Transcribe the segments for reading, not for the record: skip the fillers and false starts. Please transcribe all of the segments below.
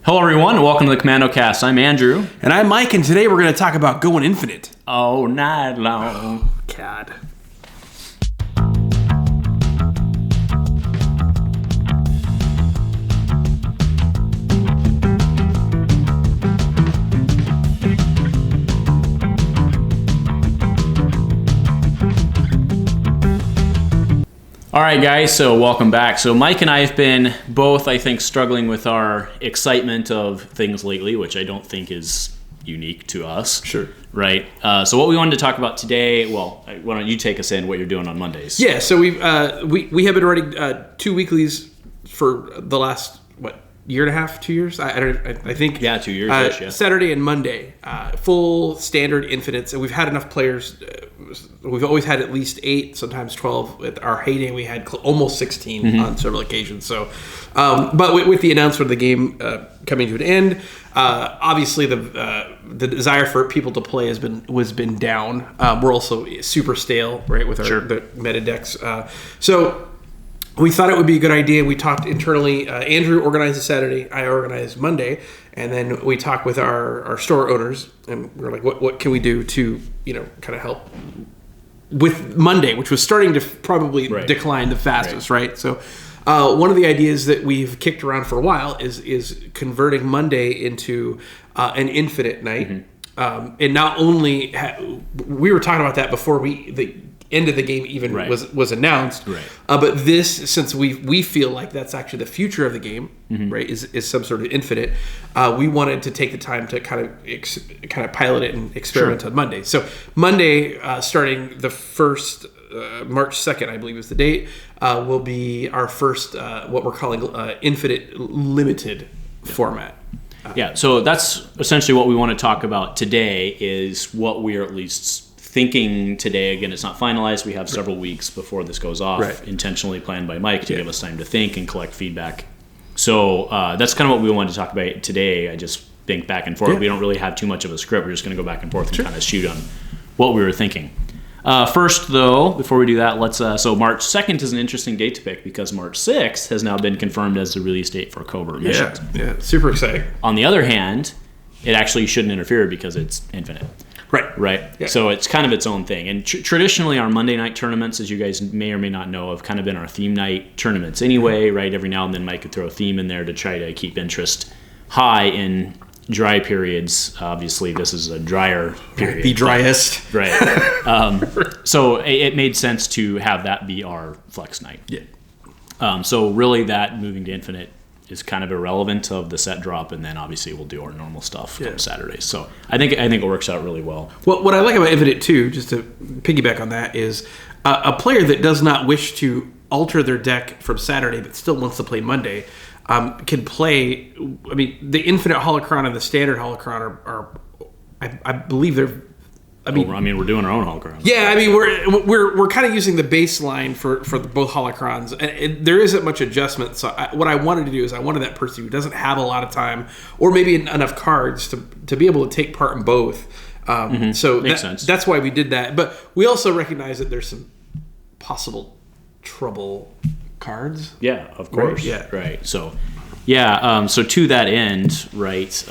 Hello everyone, and welcome to the Commando cast. I'm Andrew. And I'm Mike, and today we're going to talk about going infinite. All night long. God. All right, guys, so welcome back. So Mike and I have been both, I think, struggling with our excitement of things lately, which I don't think is unique to us. Sure. Right? So what we wanted to talk about today, well, why don't you take us in what you're doing on Mondays? Yeah, so we have been running 2 weeklies for the last, year and a half, 2 years? I think. Yeah, 2 years. Yeah. Saturday and Monday, full standard infinites, and we've had enough players. We've always had at least 8, sometimes 12. With our heyday, we had almost 16 on several occasions. So, but with the announcement of the game coming to an end, obviously the desire for people to play has been down. We're also super stale, right, with the meta decks. So we thought it would be a good idea. We talked internally. Andrew organized Saturday. I organized Monday. And then we talked with our store owners. And we were like, what can we do to, kind of help with Monday, which was starting to probably decline the fastest, right? So one of the ideas that we've kicked around for a while is converting Monday into an infinite night. And not only... we were talking about that before the end of the game even was announced, but this, since we feel like that's actually the future of the game, right, is some sort of infinite, we wanted to take the time to kind of pilot it and experiment on Monday. So Monday, starting the first March 2nd, I believe is the date, will be our first what we're calling infinite limited format. So that's essentially what we want to talk about today, is what we are at least thinking today. Again, it's not finalized. We have several weeks before this goes off, intentionally planned by Mike to give us time to think and collect feedback. So that's kind of what we wanted to talk about today. I just think back and forth. We don't really have too much of a script. We're just going to go back and forth and kind of shoot on what we were thinking. First, though, before we do that, let's. So March 2nd is an interesting date to pick because March 6th has now been confirmed as the release date for Covert Missions. Yeah, super exciting. On the other hand, it actually shouldn't interfere because it's infinite. Right. Yeah. So it's kind of its own thing. And traditionally, our Monday night tournaments, as you guys may or may not know, have kind of been our theme night tournaments anyway, right? Every now and then Mike could throw a theme in there to try to keep interest high in dry periods. Obviously, this is a drier period. The driest. So it made sense to have that be our flex night. Yeah. So really that moving to infinite is kind of irrelevant of the set drop, and then obviously we'll do our normal stuff on Saturdays. So I think it works out really well. Well, what I like about Infinite too, just to piggyback on that, is a player that does not wish to alter their deck from Saturday but still wants to play Monday can play. I mean, the Infinite Holocron and the Standard Holocron are I believe they're. We're doing our own holocrons. Yeah, I mean, we're kind of using the baseline for both holocrons, and there isn't much adjustment. So what I wanted to do is I wanted that person who doesn't have a lot of time or maybe enough cards to be able to take part in both. So makes sense. That's why we did that. But we also recognize that there's some possible trouble cards. Yeah, of course. Right? Yeah. Right. So, so to that end, right.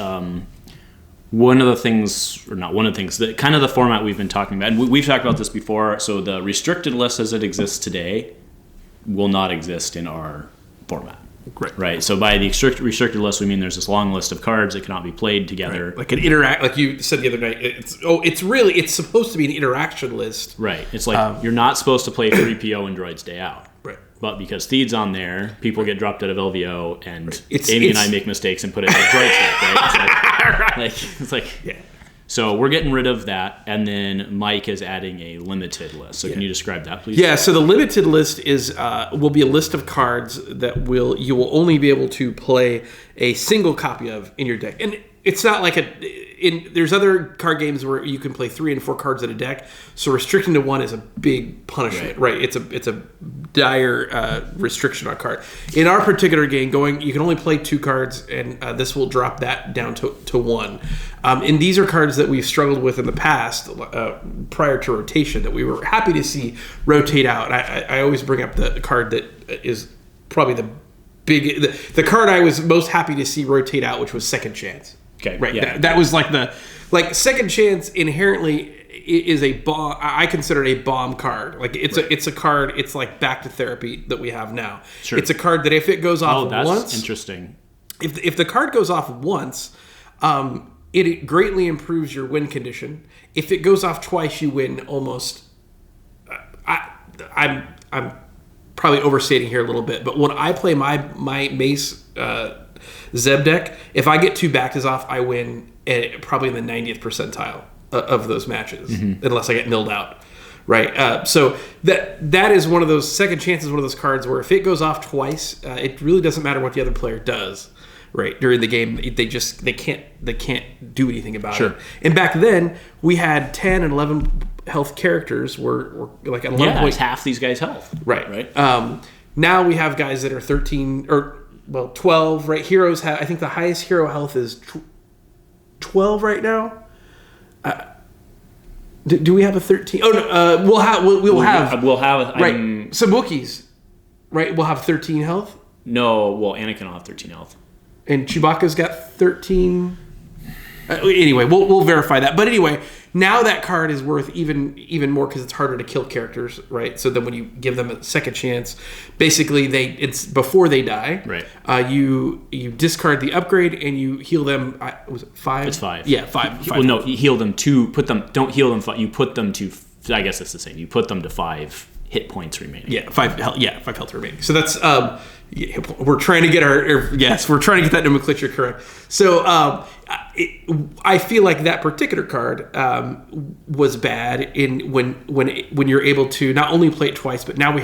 One of the things, that kind of the format we've been talking about, and we've talked about this before, so the restricted list as it exists today will not exist in our format. Right. So by the restricted list, we mean there's this long list of cards that cannot be played together. Right. Like you said the other night, it's supposed to be an interaction list. Right. It's like you're not supposed to play 3PO and Droid's Day Out. Right. But because Theed's on there, people get dropped out of LVO, and Amy and I make mistakes and put it in the Droid's deck, right? It's like So we're getting rid of that, and then Mike is adding a limited list. So can you describe that, please? Yeah, so the limited list will be a list of cards that you will only be able to play a single copy of in your deck. And it's not like there's other card games where you can play 3 and 4 cards in a deck. So restricting to 1 is a big punishment, right? It's a dire restriction on card. In our particular game, you can only play 2 cards, and this will drop that down to 1. And these are cards that we've struggled with in the past prior to rotation that we were happy to see rotate out. I always bring up the card that is probably the big. The card I was most happy to see rotate out, which was Second Chance. Okay, right. Yeah. That was like Second Chance inherently is a bomb. I consider it a bomb card. Like it's a card. It's like Back to Therapy that we have now. Sure. It's a card that if it goes off that's once, interesting. If the card goes off once, it greatly improves your win condition. If it goes off twice, you win almost. I'm probably overstating here a little bit, but when I play my Mace Zeb deck, if I get 2 Bactas off, I win probably in the 90th percentile of those matches, unless I get milled out. Right, so that is one of those Second Chances. One of those cards where if it goes off twice, it really doesn't matter what the other player does. Right, during the game, they can't do anything about it. And back then, we had 10 and 11 health characters were like at 11 points. Half these guys' health. Right. Now we have guys that are 13 or 12. Right, heroes have. I think the highest hero health is 12 right now. Do we have a 13? Oh no, we'll have right. Sabuki's, right? We'll have 13 health. No, well, Anakin will have 13 health. And Chewbacca's got 13. Anyway, we'll verify that. But anyway, now that card is worth even more because it's harder to kill characters, right? So then when you give them a second chance, basically it's before they die. Right. You discard the upgrade and you heal them. Was it 5? It's 5. Yeah, 5. Well, no, you heal them to put them. Don't heal them. You put them to. I guess it's the same. You put them to 5 hit points remaining. Yeah, 5 health remaining. So that's we're trying to get we're trying to get that nomenclature correct. So I feel like that particular card was bad when you're able to not only play it twice, but now we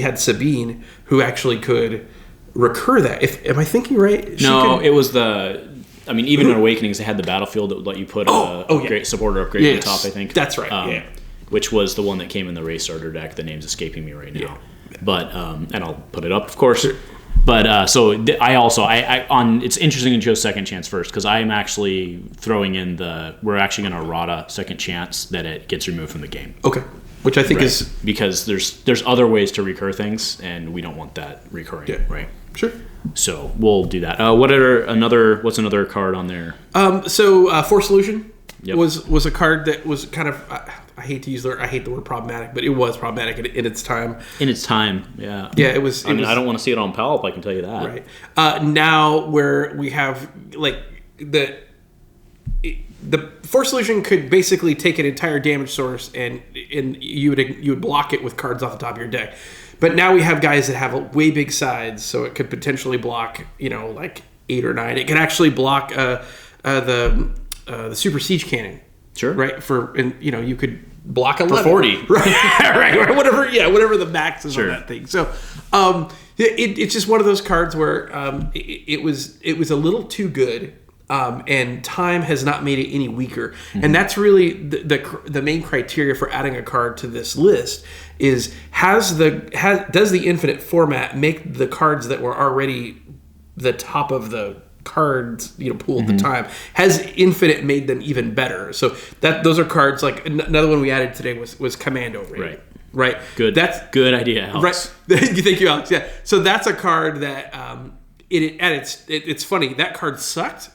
had Sabine who actually could recur that. Am I thinking right? It was even in Awakenings, they had the battlefield that would let you put a supporter upgrade on top, I think. That's right. Which was the one that came in the race starter deck. The name's escaping me right now. Yeah. But and I'll put it up, of course. Sure. But it's interesting you chose Second Chance first because I am actually throwing in we're actually going to errata Second Chance that it gets removed from the game. Okay. Which I think is because there's other ways to recur things and we don't want that recurring. Yeah. Right. Sure. So we'll do that. What's another card on there? Force Illusion was a card that was kind of I hate the word problematic, but it was problematic in its time. In its time, yeah. Yeah, it was. I don't want to see it on Palp, I can tell you that. Right. Now where we have like the Force Illusion could basically take an entire damage source and you would block it with cards off the top of your deck. But now we have guys that have way big sides, so it could potentially block, like 8 or 9. It can actually block the Super Siege Cannon. Sure. Right? You could block 11. For 40. Right. Whatever the max is on that thing. So it's just one of those cards where it was a little too good. And time has not made it any weaker. Mm-hmm. And that's really the main criteria for adding a card to this list is does the infinite format make the cards that were already the top of the cards pool at the time, has infinite made them even better? So those are cards like another one we added today was Commando. Right. Good. That's good idea, Alex. Right. Thank you, Alex. Yeah. So that's a card that it's funny, that card sucked.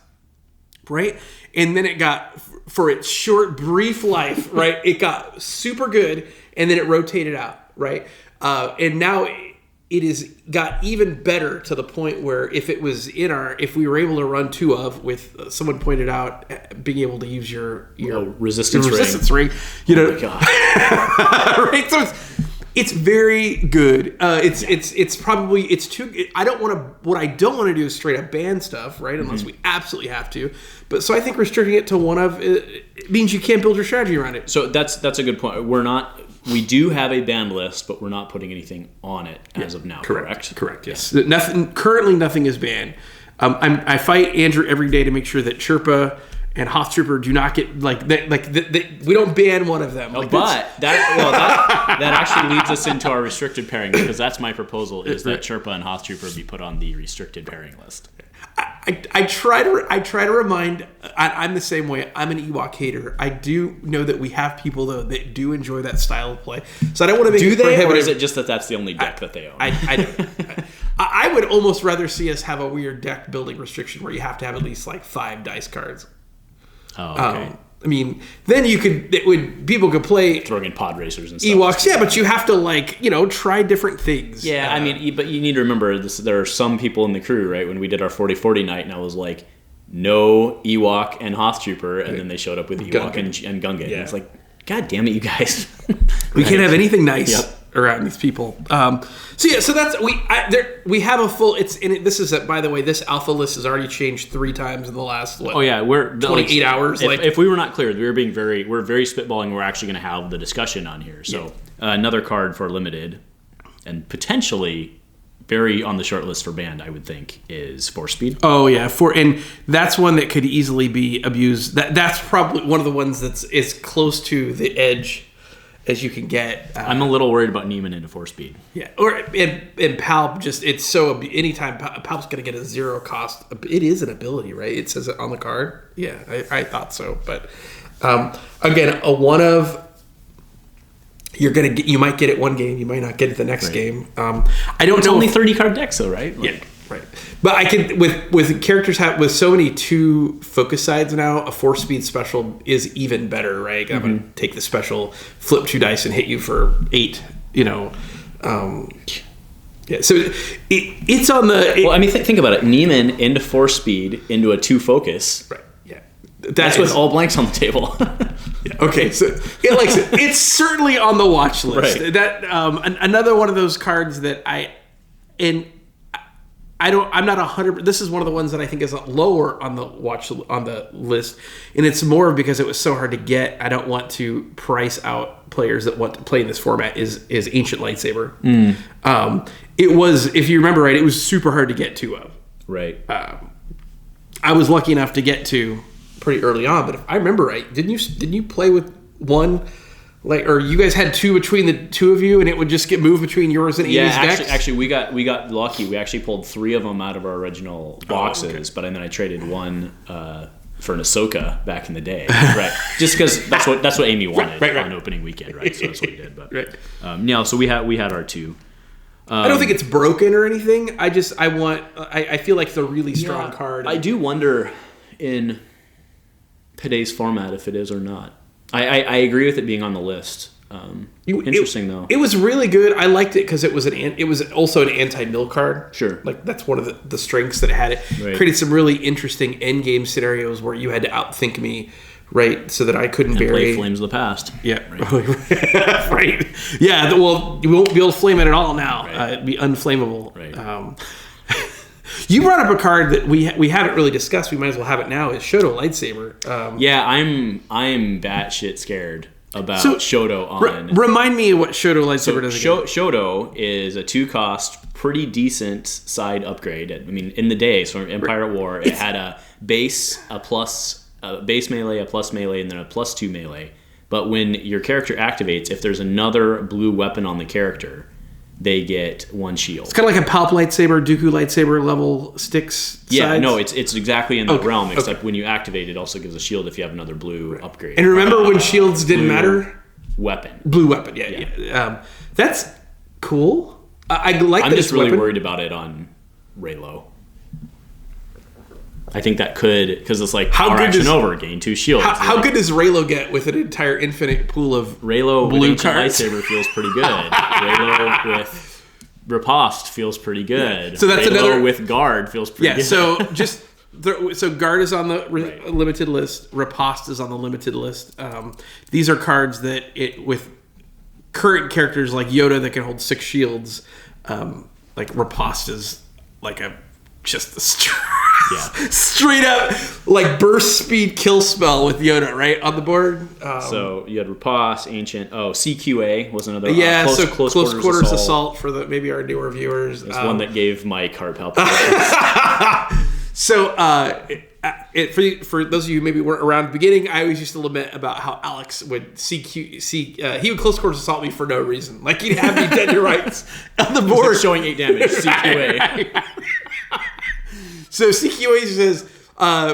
Right, and then it got for its short, brief life. Right, it got super good, and then it rotated out. Right, and now it is got even better to the point where if we were able to run 2 of with someone pointed out being able to use your resistance ring. Oh my God. Right, so it's very good. It's probably too. I don't want to. What I don't want to do is straight up ban stuff, right? Unless we absolutely have to. But so I think restricting it to one of it means you can't build your strategy around it. So that's a good point. We do have a ban list, but we're not putting anything on it as of now. Correct. Yes. Currently, nothing is banned. I fight Andrew every day to make sure that Chirpa and Hoth Trooper do not get we don't ban one of them. But that actually leads us into our restricted pairing because that's my proposal is that Chirpa and Hoth Trooper be put on the restricted pairing list. I try to remind. I'm the same way. I'm an Ewok hater. I do know that we have people though that do enjoy that style of play. So I don't want to make it prohibitive. Or is it just that's the only deck that they own? I would almost rather see us have a weird deck building restriction where you have to have at least like 5 dice cards. Oh, okay. I mean, then people could play throwing in pod racers and stuff. Ewoks, yeah, but you have to try different things. Yeah, I mean, but you need to remember this. There are some people in the crew, right? When we did our 40-40 night, and I was like, no Ewok and Hoth Trooper, and then they showed up with Ewok and Gungan. Yeah. And it's like, God damn it, you guys! We can't have anything nice around these people. So that's we have a full. This is by the way, this alpha list has already changed 3 times in the last. We're 28 hours. If we were not clear, we're very spitballing. We're actually going to have the discussion on here. So another card for limited, and potentially very on the short list for banned, I would think, is Force Speed. Oh yeah, and that's one that could easily be abused. That's probably one of the ones that's as close to the edge as you can get. I'm a little worried about Neiman into Force Speed. Yeah, and Palp it's so anytime Palp's going to get a 0 cost. It is an ability, right? It says it on the card. Yeah, I thought so, but again, a one of. You might get it one game, you might not get it the next game. I don't know. It's only 30 card decks, though, right? Yeah, right. But I can with characters with so many 2 focus sides now. A Force Speed special is even better, right? I'm gonna take the special, flip 2 dice, and hit you for 8. Yeah. So it's on the. Well, I mean, think about it. Neiman into Force Speed into a 2 focus. Right. Yeah. That's with all blanks on the table. Yeah. Okay, so it's certainly on the watch list. Right. That another one of those cards that I'm not 100. This is one of the ones that I think is lower on the list, and it's more because it was so hard to get. I don't want to price out players that want to play in this format. Is Ancient Lightsaber? It was, if you remember right, it was super hard to get 2 of. Right. I was lucky enough to get 2 pretty early on, but if I remember right, didn't you play with 1, or you guys had 2 between the 2 of you, and it would just get moved between yours and Amy's decks? Actually, we got lucky. We actually pulled 3 of them out of our original boxes, but then I traded 1 for an Ahsoka back in the day, right? Just because that's what Amy wanted on opening weekend, right? So that's what we did. But so we had our 2. I don't think it's broken or anything. I feel like it's a really strong card. I do wonder in today's format if it is or not. I agree with it being on the list. Interesting though. It was really good. I liked it because it was also an anti-mill card. Sure. Like that's one of the strengths that it had. It created some really interesting end game scenarios where you had to outthink me, right? So that I couldn't play Flames of the Past. Yeah. Right. Right. Yeah. Well, you won't be able to flame it at all now. Right. It'd be unflammable. Right. You brought up a card that we haven't really discussed. We might as well have it now. Is Shoto Lightsaber? I'm batshit scared about Shoto on. Remind me of what Shoto Lightsaber does again. Shoto is a 2-cost, pretty decent side upgrade. I mean, in the day, so Empire at War, it had a base, a base melee, a plus melee, and then a +2 melee. But when your character activates, if there's another blue weapon on the character, they get 1 shield. It's kind of like a Palp lightsaber, Dooku lightsaber level sticks. Yeah, sides. No, it's exactly in that realm. Except when you activate, it also gives a shield if you have another blue upgrade. And remember when shields didn't matter? Weapon. Blue weapon. Yeah. That's cool. I like. I'm just really worried about it on Reylo. I think that could, because it's like power action over, gain 2 shields. How good does Reylo get with an entire infinite pool of Reylo blue with cards? Lightsaber feels pretty good. Reylo with Riposte feels pretty good. So that's Reylo another with Guard feels pretty good. So Guard is on the limited list. Riposte is on the limited list. These are cards that with current characters like Yoda that can hold 6 shields. Like Riposte is like just the straight up like burst speed kill spell with Yoda right on the board. So you had Riposte, Ancient. CQA was another. Close quarters assault for maybe our newer viewers. It's one that gave Mike heart palpitations. So for those of you who maybe weren't around at the beginning, I always used to lament about how Alex would he would close quarters assault me for no reason. Like he'd have me dead to rights on the board showing 8 damage. CQA. Right. So CQA says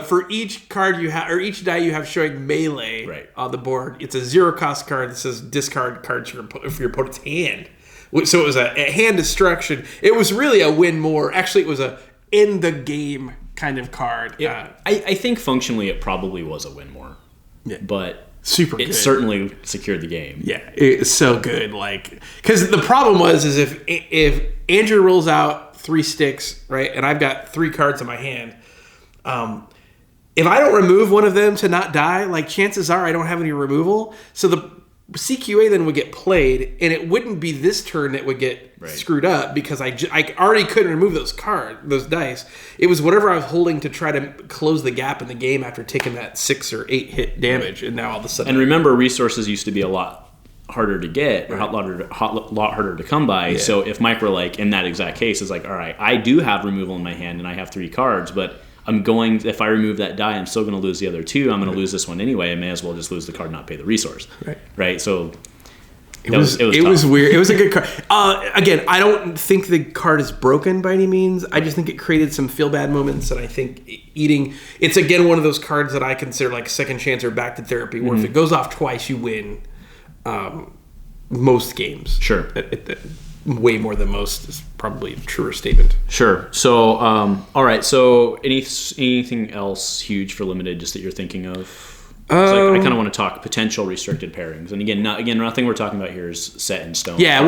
for each card you have, or each die you have showing melee on the board, it's a 0-cost card that says discard cards for your opponent's hand. So it was a hand destruction. It was really a win more. Actually, it was a in the game kind of card. I think functionally it probably was a win more. Yeah. But super good. It certainly secured the game. Yeah, it's so good. Like, because the problem was if Andrew rolls out 3 sticks, right, and I've got 3 cards in my hand, if I don't remove one of them to not die, like chances are I don't have any removal. So the CQA then would get played, and it wouldn't be this turn that would get screwed up because I already couldn't remove those dice. It was whatever I was holding to try to close the gap in the game after taking that 6 or 8 hit damage, and now all of a sudden. And remember, resources used to be a lot harder to get, or a lot harder to come by. Yeah. So if Mike were like in that exact case, is like, all right, I do have removal in my hand, and I have 3 cards, but if I remove that die, I'm still going to lose the other 2. I'm going to lose this one anyway. I may as well just lose the card and not pay the resource. Right? So it was weird. It was a good card. Again, I don't think the card is broken by any means. I just think it created some feel bad moments, and I think it's again one of those cards that I consider like second chance or back to therapy, where if it goes off twice, you win most games. Sure. Way more than most is probably a truer statement. Sure. So, all right. So, anything else huge for limited, just that you're thinking of? I kind of want to talk potential restricted pairings, and again, nothing we're talking about here is set in stone. Yeah,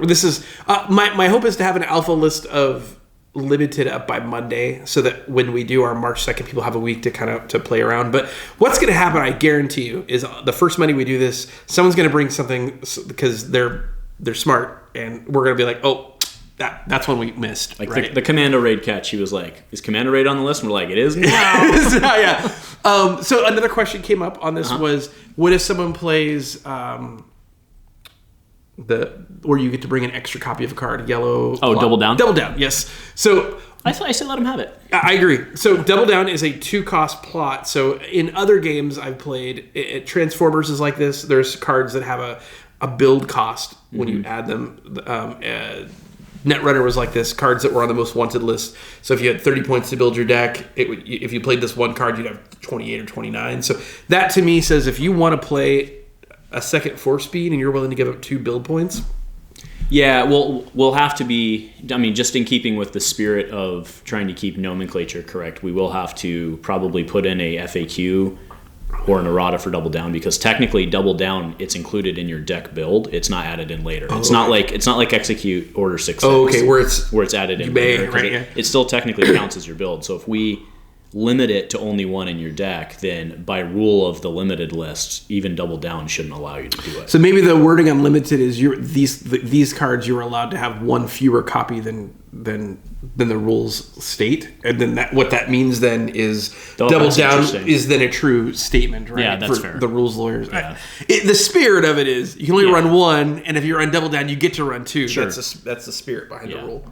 this is my hope is to have an alpha list of limited up by Monday, so that when we do our March 2nd, people have a week to play around. But what's going to happen, I guarantee you, is the first Monday we do this, someone's going to bring something because they're smart. And we're going to be like, oh, that's when we missed. Like right? the Commando raid catch, he was like, is Commando raid on the list? And we're like, it is now. Yeah. So another question came up on this was, what if someone plays where you get to bring an extra copy of a card, yellow? Double down? Double down, yes. So I said let him have it. I agree. So double down is a 2-cost plot. So in other games I've played, Transformers is like this. There's cards that have a build cost when you add them. Netrunner was like this. Cards that were on the most wanted list. So if you had 30 points to build your deck, if you played this one card, you'd have 28 or 29. So that to me says if you want to play a second 4-speed and you're willing to give up 2 build points. Yeah, we'll have to be. I mean, just in keeping with the spirit of trying to keep nomenclature correct, we will have to probably put in a FAQ or an errata for double down, because technically double down, it's included in your deck build. It's not added in later. It's not like execute order 6. Okay, where it's added in later. Right, it still technically counts as your build. So if we limit it to only 1 in your deck, then by rule of the limited list, even double down shouldn't allow you to do it. So maybe the wording on limited is these cards you're allowed to have 1 fewer copy than the rules state, and then what that means then is double down is then a true statement, right? Yeah, that's for fair. The rules lawyers. Yeah. The spirit of it is you can only run 1, and if you're on double down, you get to run 2. Sure. That's the spirit behind the rule.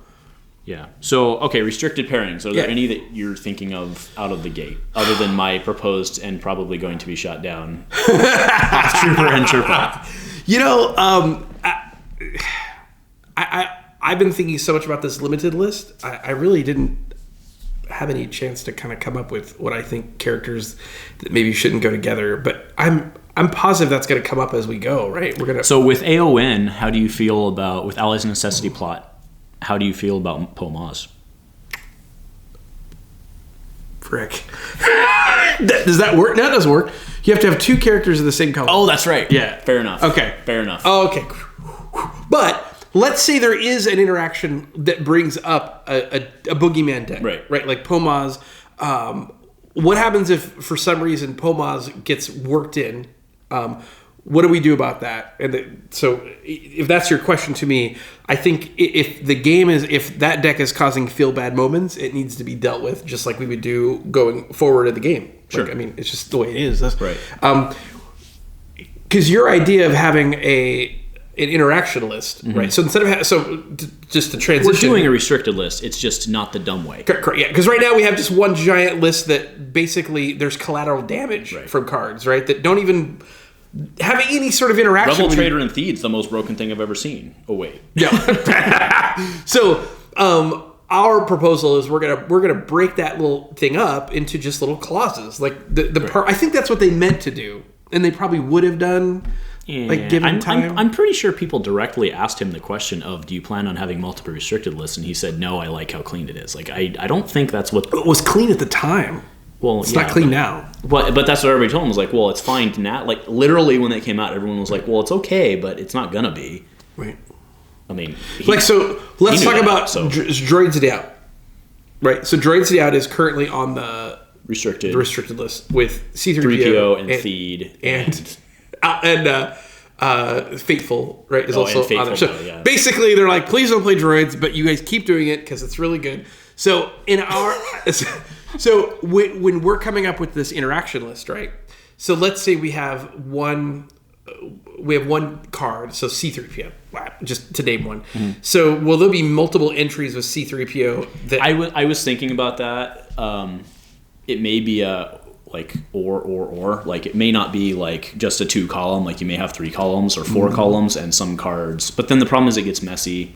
Yeah. So, okay, restricted pairings. Are there any that you're thinking of out of the gate, other than my proposed and probably going to be shot down Trooper and Trooper? I've been thinking so much about this limited list. I really didn't have any chance to kind of come up with what I think characters that maybe shouldn't go together. But I'm positive that's going to come up as we go, right? So with AON, how do you feel about, with Allies Necessity Plot, how do you feel about Pomaz? Frick. Does that work? No, it doesn't work. You have to have 2 characters of the same color. Oh, that's right. Yeah. Fair enough. Okay. Fair enough. Oh, okay. But let's say there is an interaction that brings up a boogeyman deck. Right. Like Pomaz. What happens if, for some reason, Pomaz gets worked in? What do we do about that? And so if that's your question to me, I think if that deck is causing feel bad moments, it needs to be dealt with just like we would do going forward in the game. Sure. Like, I mean, it's just the way it is. That's right. Because your idea of having an interaction list, right? So instead of just to transition, we're doing a restricted list. It's just not the dumb way. Correct. Yeah, because right now we have just one giant list that basically there's collateral damage from cards, right? That don't even have any sort of interaction. Rebel Trader and Thieves, the most broken thing I've ever seen. Oh wait. Yeah. So our proposal is we're gonna break that little thing up into just little clauses. Like the part. I think that's what they meant to do, and they probably would have done. Yeah. Like, given time? I'm pretty sure people directly asked him the question of, do you plan on having multiple restricted lists? And he said, no, I like how clean it is. Like, I don't think that's what... It was clean at the time. Well, it's not clean now. But that's what everybody told him, was like, well, it's fine now. Like, literally when they came out, everyone was like, well, it's okay, but it's not gonna be. Right. I mean... so let's talk about Droids Out. Right. So Droids Out is currently on the restricted list with C3PO and Feed and Fateful, right, is also Fateful, on there. So basically, they're like, please don't play droids, but you guys keep doing it because it's really good. So when we're coming up with this interaction list, right? So let's say we have one card, so C3PO, just to name one. Mm-hmm. So will there be multiple entries with C3PO? That I was thinking about that. It may be a like or like it may not be like just a 2 column, like you may have 3 columns or 4 columns and some cards, but then the problem is it gets messy.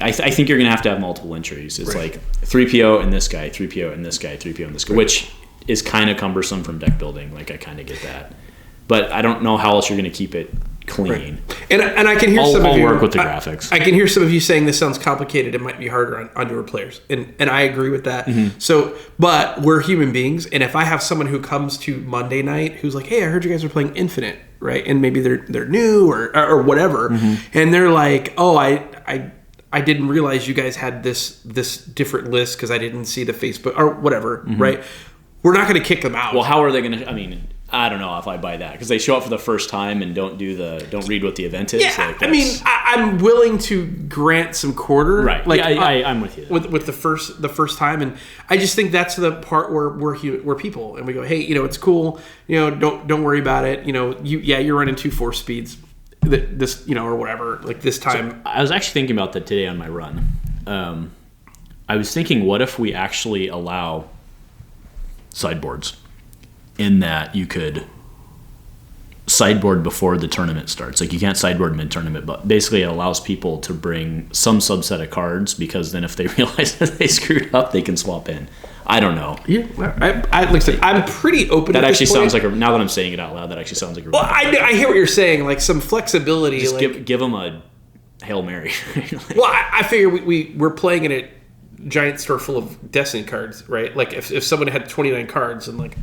I think you're gonna have to have multiple entries. It's like 3PO and this guy, 3PO and this guy, 3PO and this guy, which is kind of cumbersome from deck building. Like I kind of get that, but I don't know how else you're gonna keep it clean. Right. And I can hear some of you work with the graphics. I can hear some of you saying this sounds complicated. It might be harder on newer players, and I agree with that. Mm-hmm. So, but we're human beings, and if I have someone who comes to Monday night who's like, "Hey, I heard you guys are playing Infinite," right? And maybe they're new or whatever, and they're like, "Oh, I didn't realize you guys had this different list because I didn't see the Facebook or whatever," right? We're not going to kick them out. Well, how are they going to? I mean, I don't know if I buy that because they show up for the first time and don't read what the event is. Yeah, like I mean, I'm willing to grant some quarter. Right. Like I'm with you with the first time, and I just think that's the part where we're people and we go, hey, it's cool. Don't worry about it. You're running 2 4 speeds. This or whatever. Like this time, so I was actually thinking about that today on my run. I was thinking, what if we actually allow sideboards? In that you could sideboard before the tournament starts. Like you can't sideboard mid-tournament, but basically it allows people to bring some subset of cards because then if they realize that they screwed up, they can swap in. I don't know. Yeah, like I said, I'm pretty open. That actually sounds like now that I'm saying it out loud, that actually sounds like a. Well, I hear what you're saying. Like some flexibility. Just give them a Hail Mary. Well, I figure we're playing in a giant store full of Destiny cards, right? Like if someone had 29 cards and like,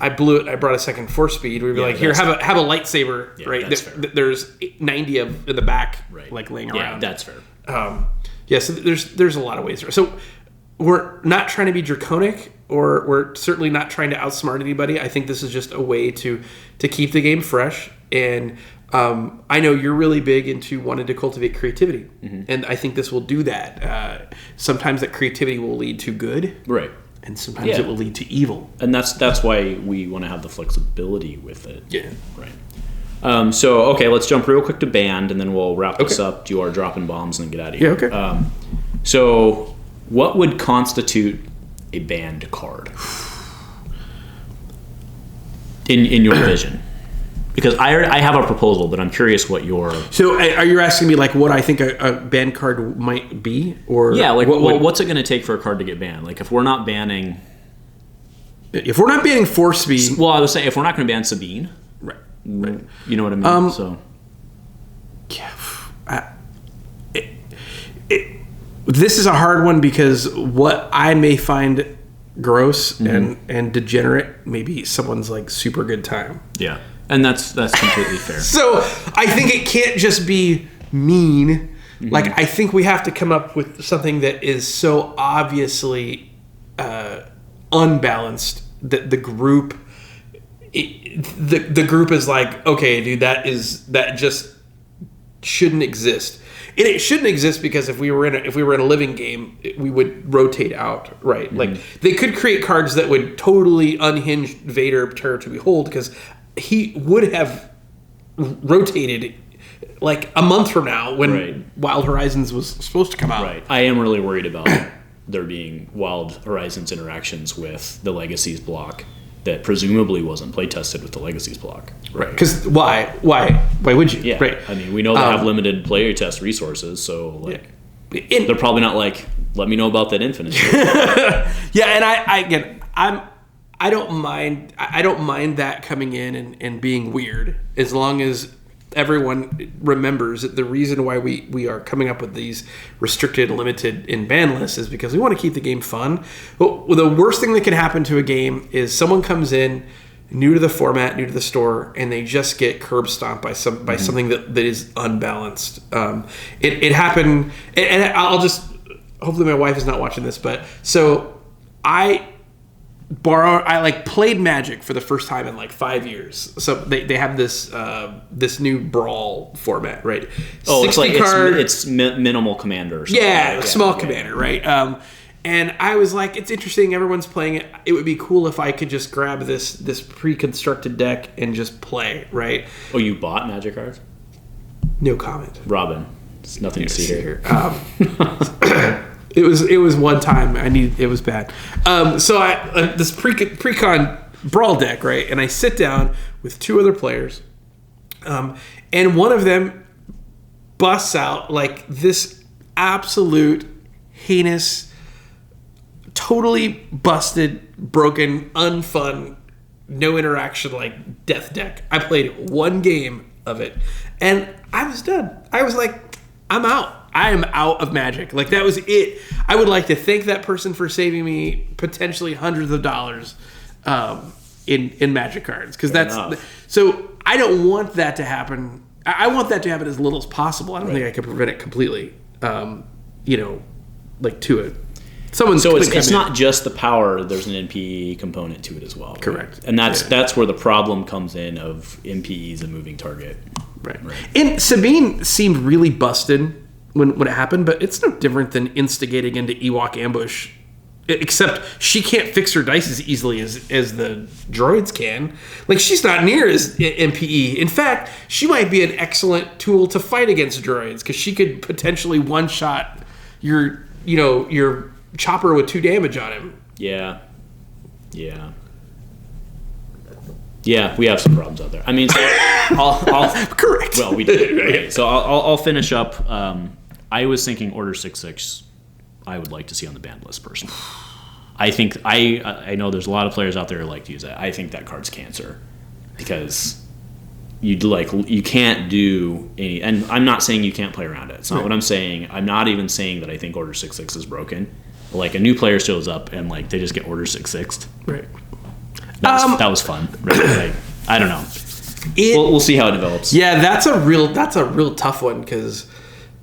I blew it. I brought a second 4 speed. We'd be like, here, have a lightsaber, right? There's 90 of in the back, right, like laying around. Yeah, that's fair. So there's a lot of ways. So we're not trying to be draconic, or we're certainly not trying to outsmart anybody. I think this is just a way to keep the game fresh. And I know you're really big into wanting to cultivate creativity, and I think this will do that. Sometimes that creativity will lead to good, right? And sometimes it will lead to evil. And that's why we want to have the flexibility with it. Yeah. Right. So, okay, let's jump real quick to band, and then we'll wrap this up, do our dropping bombs, and then get out of here. Yeah, okay. So, what would constitute a banned card? In your vision? Because I have a proposal, but I'm curious what your... So are you asking me like what I think a banned card might be? Or yeah, like what's it going to take for a card to get banned? Like if we're not banning... If we're not banning 4 speed... Well, I was saying if we're not going to ban Sabine... Right. You know what I mean? So... Yeah. This is a hard one because what I may find gross and degenerate, maybe someone's like super good time. Yeah. And that's completely fair. So I think it can't just be mean. Like I think we have to come up with something that is so obviously unbalanced that the group is like, okay, dude, that just shouldn't exist. And it shouldn't exist because if we were in a living game, we would rotate out, right? Like they could create cards that would totally unhinge Vader Terror to Behold because he would have rotated like a month from now when Wild Horizons was supposed to come out. Right. I am really worried about there being Wild Horizons interactions with the Legacies block that presumably wasn't play tested with the Legacies block. Right. Because why would you? Yeah. Right. I mean, we know they have limited player test resources, so like they're probably not like, let me know about that Infinite. Yeah, and I don't mind that coming in and being weird, as long as everyone remembers that the reason why we are coming up with these restricted, limited, and ban lists is because we want to keep the game fun. But the worst thing that can happen to a game is someone comes in new to the format, new to the store, and they just get curb stomped by something that is unbalanced. It happened, and I'll just, hopefully my wife is not watching this, but so I played Magic for the first time in like 5 years. So they have this new Brawl format, right? Oh, it's like it's minimal commander. Or something. Yeah, small commander, right? And I was like, it's interesting. Everyone's playing it. It would be cool if I could just grab this pre-constructed deck and just play, right? Oh, you bought Magic cards? No comment. Robin, there's nothing to see here. It was one time it was bad. So I this pre-con Brawl deck, right? And I sit down with two other players, and one of them busts out like this absolute heinous, totally busted, broken, unfun, no interaction like death deck. I played one game of it, and I was done. I was like, I'm out. I am out of Magic. Like, that was it. I would like to thank that person for saving me potentially hundreds of dollars in Magic cards, because so I don't want that to happen. I want that to happen as little as possible. I don't think I can prevent it completely. Like to it. So it's not just the power. There's an NPE component to it as well. Correct. Right? And that's where the problem comes in of NPE is a moving target. Right. And Sabine seemed really busted when it happened, but it's no different than instigating into Ewok ambush, except she can't fix her dice as easily as the droids can. Like, she's not near as MPE. In fact, she might be an excellent tool to fight against droids, because she could potentially one-shot your chopper with 2 damage on him. Yeah, we have some problems out there. I mean, so I'll correct. Well, we did. Right? So I'll finish up. I was thinking Order 6/6. I would like to see on the banned list personally. I think I know there's a lot of players out there who like to use that. I think that card's cancer, because you can't do any. And I'm not saying you can't play around it. It's not what I'm saying. I'm not even saying that I think Order 6/6 is broken. Like, a new player shows up and like they just get Order 6/6'd. Right. That was fun. Right? Like, I don't know. We'll see how it develops. Yeah, that's a real tough one, because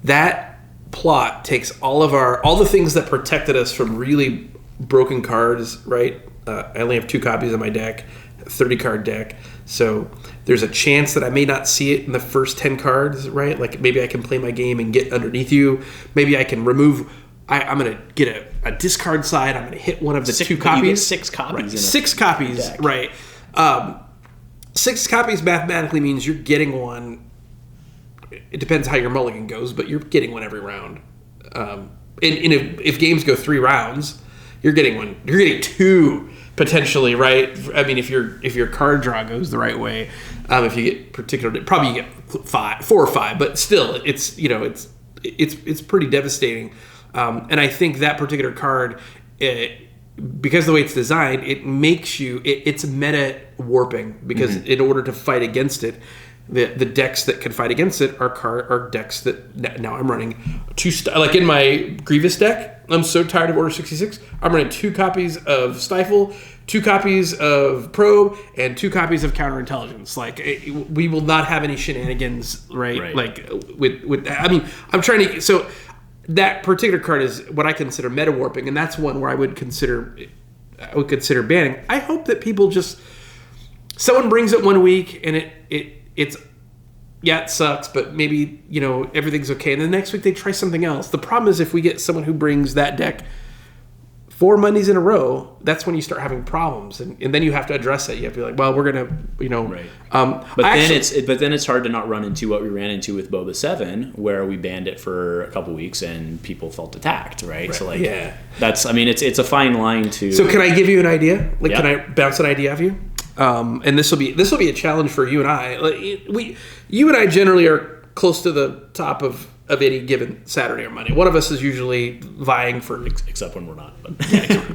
that plot takes all the things that protected us from really broken cards. Right. I only have 2 copies of my deck, 30 card deck. So there's a chance that I may not see it in the first 10 cards. Right. Like, maybe I can play my game and get underneath you. Maybe I can remove. I'm going to get a discard side. I'm going to hit one of the 2 copies. You get 6 copies. Right. 6 copies, deck. Right. 6 copies mathematically means you're getting one. It depends how your mulligan goes, but you're getting one every round. If games go 3 rounds, you're getting one. You're getting 2 potentially, right? I mean, if your card draw goes the right way, if you get probably you get 4 or 5, but still, it's pretty devastating. And I think that particular card, because of the way it's designed, it makes it's meta warping, because in order to fight against it, the decks that can fight against it are decks that now I'm running like in my Grievous deck. I'm so tired of Order 66. I'm running 2 copies of Stifle, 2 copies of Probe, and 2 copies of Counterintelligence. Like, we will not have any shenanigans, right? Like with I mean, I'm trying to. So that particular card is what I consider meta warping, and that's one where I would consider banning. I hope that people someone brings it one week and it sucks, but maybe everything's okay, and the next week they try something else. The problem is, if we get someone who brings that deck 4 Mondays in a row, that's when you start having problems, and then you have to address it. You have to be like, well, we're gonna, right. But then it's hard to not run into what we ran into with Boba 7, where we banned it for a couple weeks and people felt attacked, right? So that's, I mean, it's a fine line to. So can I give you an idea? Like, can I bounce an idea off you? And this will be a challenge for you and I. Like, you and I generally are close to the top of any given Saturday or Monday. One of us is usually vying for, except when we're not.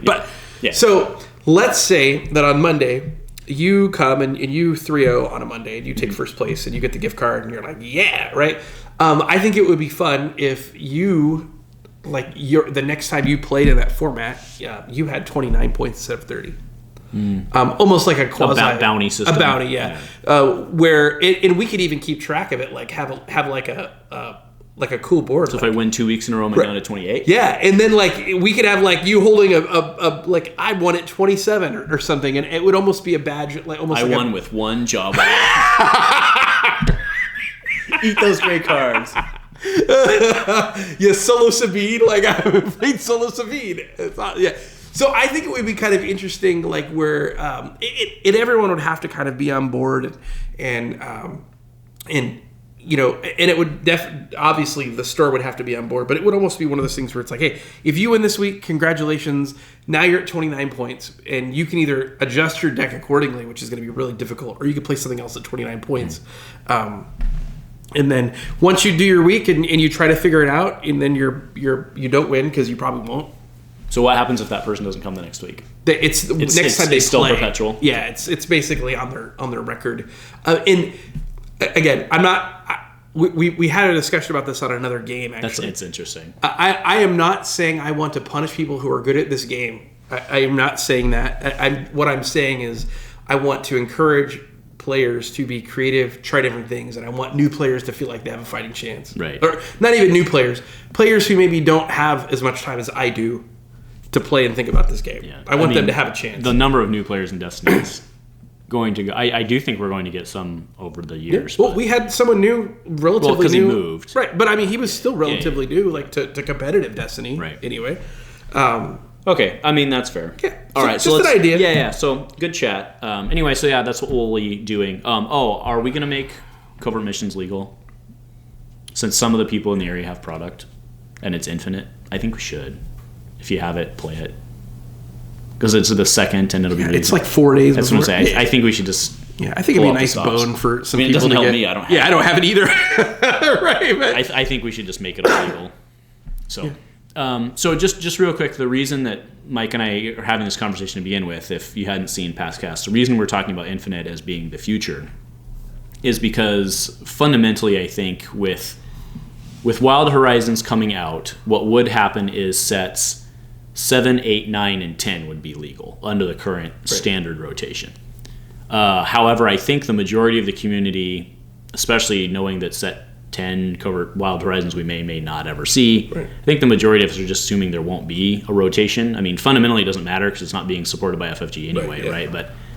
But So let's say that on Monday you come and you 3-0 on a Monday and you take first place and you get the gift card and you're like, yeah, right? I think it would be fun if you, like, the next time you played in that format, you had 29 points instead of 30. Almost like a quasi bounty system. A bounty, yeah. Where and we could even keep track of it, like have like a cool board. So if I win 2 weeks in a row, I'm down to 28. Yeah, and then like we could have like you holding a like I won at 27 or something, and it would almost be a badge. Like almost. I like won with one job. Eat those great cards. Yeah, Solo Sabine. Like I played Solo Sabine. Yeah. So I think it would be kind of interesting, like where everyone would have to kind of be on board, and you know, and it would obviously the store would have to be on board, but it would almost be one of those things where it's like, hey, if you win this week, congratulations, now you're at 29 points, and you can either adjust your deck accordingly, which is going to be really difficult, or you could play something else at 29 points. And then once you do your week and you try to figure it out, and then you don't win because you probably won't. So what happens if that person doesn't come the next week? It's next time they still play. Perpetual. Yeah, it's basically on their record. And again, I'm not. We had a discussion about this on another game. Actually, it's interesting. I am not saying I want to punish people who are good at this game. I am not saying that. What I'm saying is I want to encourage players to be creative, try different things, and I want new players to feel like they have a fighting chance. Right. Or not even new players who maybe don't have as much time as I do to play and think about this game. Yeah. I want them to have a chance. The number of new players in Destiny is going to go. I do think we're going to get some over the years. Yeah. Well, we had someone new, relatively new. Because he moved. Right, but I mean, he was still relatively new, like to competitive Destiny. Right. Anyway. Okay, I mean, that's fair. Yeah. All right, just an idea. Yeah, so good chat. Anyway, so yeah, that's what we'll be doing. Are we going to make covert missions legal? Since some of the people in the area have product, and it's infinite, I think we should. If you have it, play it. Because it's the second, and it'll be. It's like 4 days. That's what I'm saying. I think we should just. Yeah, I think it'd be a nice bone for some people. It doesn't to help get. Me. I don't. Have I don't have it either. Right. But. I think we should just make it illegal. So. Yeah. So just real quick, the reason that Mike and I are having this conversation to begin with, if you hadn't seen past casts, the reason we're talking about Infinite as being the future is because fundamentally, I think with Wild Horizons coming out, what would happen is sets 7, 8, 9, and 10 would be legal under the current standard rotation. However, I think the majority of the community, especially knowing that set 10 covert Wild Horizons we may not ever see. Right. I think the majority of us are just assuming there won't be a rotation. I mean, fundamentally it doesn't matter because it's not being supported by FFG anyway, right?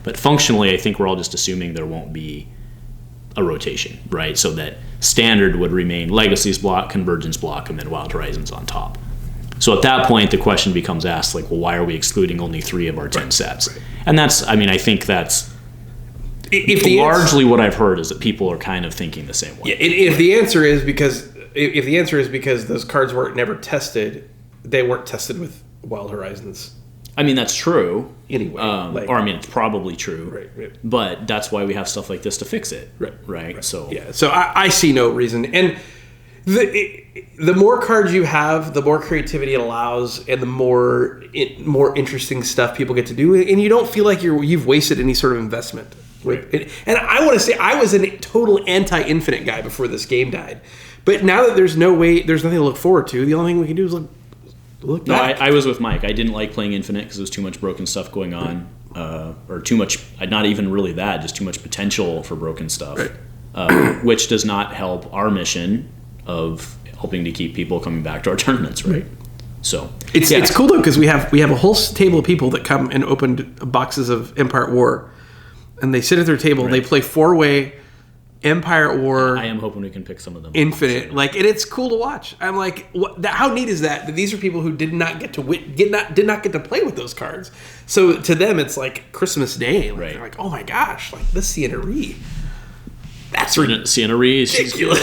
But functionally, I think we're all just assuming there won't be a rotation, right? So that standard would remain Legacy's block, Convergence block, and then Wild Horizons on top. So at that point, the question becomes asked, like, well, why are we excluding only 3 of our 10 sets? Right. And that's, I mean, I think that's largely what I've heard is that people are kind of thinking the same way. Yeah, if the answer is because those cards weren't never tested, they weren't tested with Wild Horizons. I mean, that's true. Anyway. Or, I mean, it's probably true. Right. But that's why we have stuff like this to fix it. Right. So I see no reason. And the more cards you have, the more creativity it allows, and the more interesting stuff people get to do. And you don't feel like you've wasted any sort of investment. Right. And I want to say I was a total anti-infinite guy before this game died. But now that there's nothing to look forward to, the only thing we can do is look back. No, I was with Mike. I didn't like playing Infinite because there was too much broken stuff going on. Or too much, not even really that, just too much potential for broken stuff. Right. Which does not help our mission of helping to keep people coming back to our tournaments, right? So it's cool though because we have a whole table of people that come and open boxes of Empire at War. And they sit at their table and they play 4-way Empire at War. I am hoping we can pick some of them. Infinite, and it's cool to watch. I'm like, how neat is that? That these are people who did not get to did not get to play with those cards. So to them, it's like Christmas Day. They're like, oh my gosh, like this Sienna Ree. That's Sienna Ree. Ridiculous.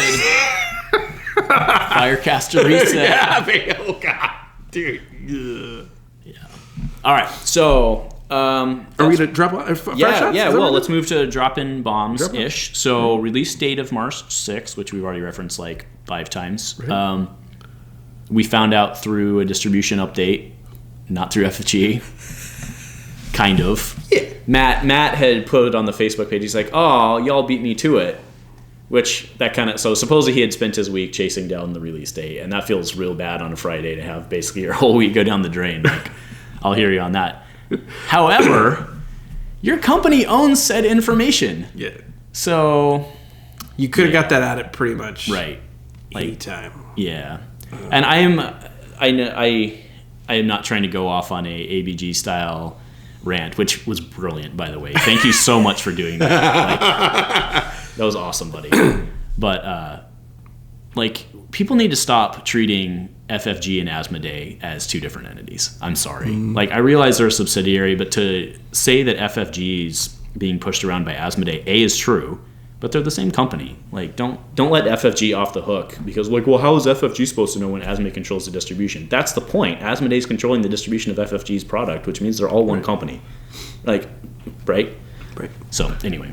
Firecaster reset. Yeah, oh god, dude. Yeah. All right, so. Are we going to drop shots? Yeah. Well, let's move to drop-in bombs-ish. So, release date of March 6th, which we've already referenced like 5 times. Right. We found out through a distribution update, not through FFG. kind of. Yeah. Matt had put it on the Facebook page. He's like, "Oh, y'all beat me to it," which that kind of so supposedly he had spent his week chasing down the release date, and that feels real bad on a Friday to have basically your whole week go down the drain. Like, I'll hear you on that. However, your company owns said information. Yeah. So you could have got that at it pretty much right. anytime. Yeah. And I am not trying to go off on a ABG style rant, which was brilliant, by the way. Thank you so much for doing that. That was awesome, buddy. But people need to stop treating FFG and Asmodee as two different entities. I'm sorry. I realize they're a subsidiary, but to say that FFG is being pushed around by Asmodee, A, is true, but they're the same company. Don't let FFG off the hook because, how is FFG supposed to know when Asmodee controls the distribution? That's the point. Asmodee is controlling the distribution of FFG's product, which means they're all one company. Right? Right. So, anyway,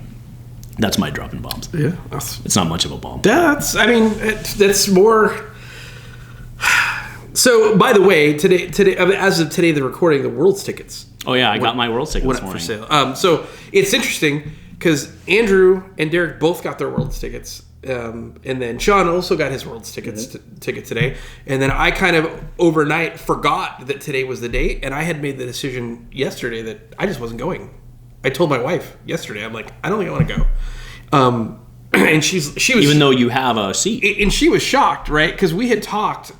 that's my dropping bombs. Yeah. It's not much of a bomb. That's more... So, by the way, today, as of today, the recording, the Worlds tickets. Oh, yeah, I got my Worlds tickets this morning. For sale. So, it's interesting... Because Andrew and Derek both got their Worlds tickets, and then Sean also got his Worlds ticket today. And then I kind of overnight forgot that today was the date, and I had made the decision yesterday that I just wasn't going. I told my wife yesterday, I'm like, I don't think I want to go. And she was even though you have a seat, and she was shocked, right? Because we had talked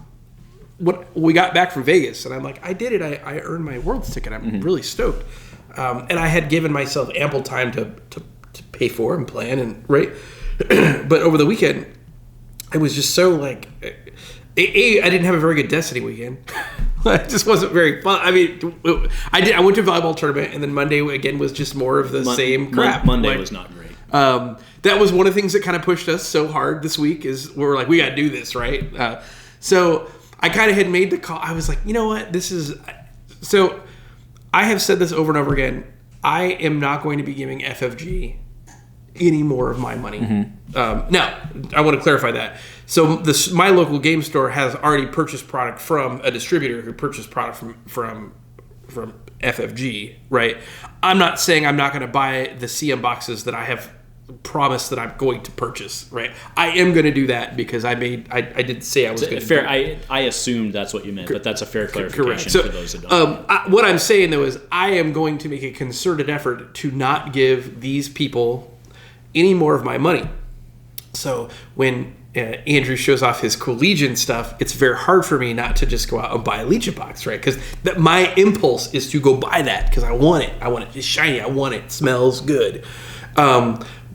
when we got back from Vegas, and I'm like, I did it. I earned my Worlds ticket. I'm really stoked. And I had given myself ample time to pay for and plan and right. But over the weekend, I was just so I didn't have a very good Destiny weekend. It just wasn't very fun. I mean, I went to a volleyball tournament, and then Monday again was just more of the same crap. Monday was not great. That was one of the things that kind of pushed us so hard this week is we were like, we got to do this, right? So I kind of had made the call. I was like, you know what? This is... So I have said this over and over again. I am not going to be giving FFG any more of my money. Now, I want to clarify that. So my local game store has already purchased product from a distributor who purchased product from FFG, right? I'm not saying I'm not going to buy the CM boxes that I have promised that I'm going to purchase, right? I am going to do that because I did say I was going to do it. I assumed that's what you meant, but that's a fair clarification so, for those that don't. What I'm saying, though, is I am going to make a concerted effort to not give these people any more of my money. So when Andrew shows off his cool Legion stuff, it's very hard for me not to just go out and buy a Legion box, right? Because my impulse is to go buy that because I want it. I want it. It's shiny. I want it. It smells good.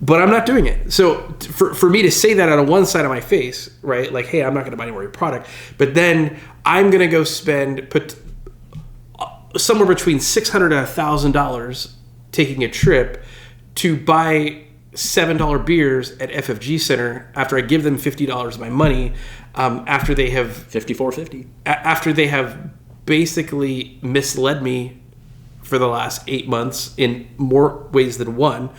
But I'm not doing it. So for me to say that out of one side of my face, right? Like, hey, I'm not going to buy any more of your product. But then I'm going to go put somewhere between $600 and $1,000 taking a trip to buy $7 beers at FFG Center after I give them $50 of my money, after they have $54.50. After they have basically misled me for the last 8 months in more ways than one.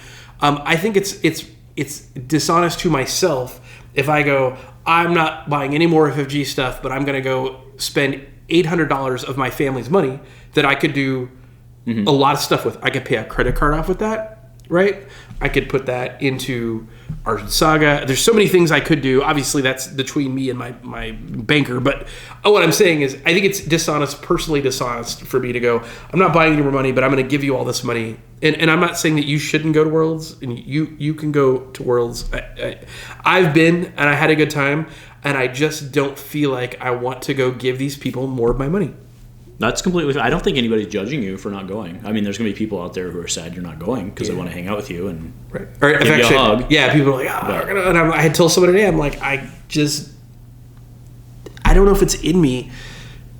I think it's dishonest to myself if I go, I'm not buying any more FFG stuff, but I'm going to go spend $800 of my family's money that I could do a lot of stuff with. I could pay a credit card off with that, right? I could put that into Argent Saga. There's so many things I could do. Obviously, that's between me and my banker. But what I'm saying is I think it's personally dishonest for me to go, I'm not buying any more money, but I'm going to give you all this money. And I'm not saying that you shouldn't go to Worlds. And you can go to Worlds. I've been, and I had a good time. And I just don't feel like I want to go give these people more of my money. That's completely... I don't think anybody's judging you for not going. I mean, there's going to be people out there who are sad you're not going because they want to hang out with you and give you a hug. Yeah, people are like, and I had told somebody today, I'm like, I don't know if it's in me